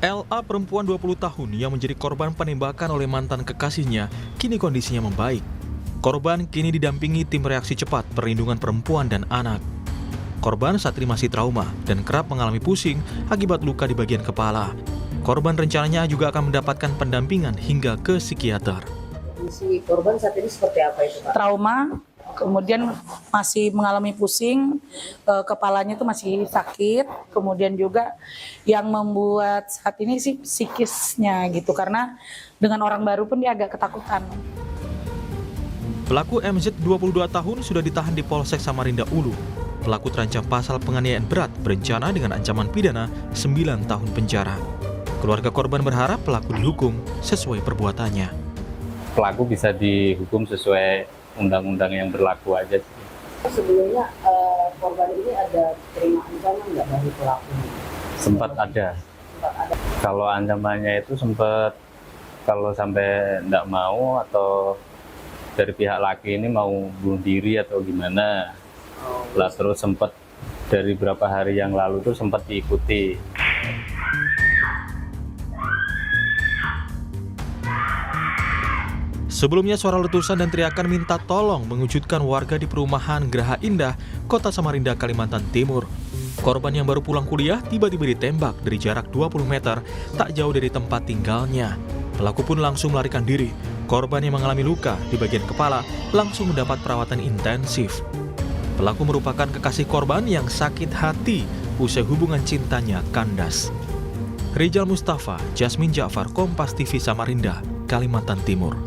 LA perempuan 20 tahun yang menjadi korban penembakan oleh mantan kekasihnya, kini kondisinya membaik. Korban kini didampingi tim reaksi cepat perlindungan perempuan dan anak. Korban saat ini masih trauma dan kerap mengalami pusing akibat luka di bagian kepala. Korban rencananya juga akan mendapatkan pendampingan hingga ke psikiater. Kondisi korban saat ini seperti apa itu, Pak? Trauma, kemudian masih mengalami pusing, kepalanya itu masih sakit, kemudian juga yang membuat saat ini sih psikisnya gitu, karena dengan orang baru pun dia agak ketakutan. Pelaku MZ 22 tahun sudah ditahan di Polsek Samarinda Ulu. Pelaku terancam pasal penganiayaan berat berencana dengan ancaman pidana 9 tahun penjara. Keluarga korban berharap pelaku dihukum sesuai perbuatannya. Pelaku bisa dihukum sesuai undang-undang yang berlaku aja sih. Sebelumnya korban ini ada terima ancaman nggak dari pelaku? Sempat ada. Kalau ancamannya itu sempat kalau sampai nggak mau atau dari pihak laki ini mau bunuh diri atau gimana. Lah terus sempat dari beberapa hari yang lalu tuh sempat diikuti. Sebelumnya suara letusan dan teriakan minta tolong mengejutkan warga di perumahan Geraha Indah, Kota Samarinda, Kalimantan Timur. Korban yang baru pulang kuliah tiba-tiba ditembak dari jarak 20 meter tak jauh dari tempat tinggalnya. Pelaku pun langsung melarikan diri. Korban yang mengalami luka di bagian kepala langsung mendapat perawatan intensif. Pelaku merupakan kekasih korban yang sakit hati usai hubungan cintanya kandas. Rizal Mustafa, Jasmine Ja'far, Kompas TV Samarinda, Kalimantan Timur.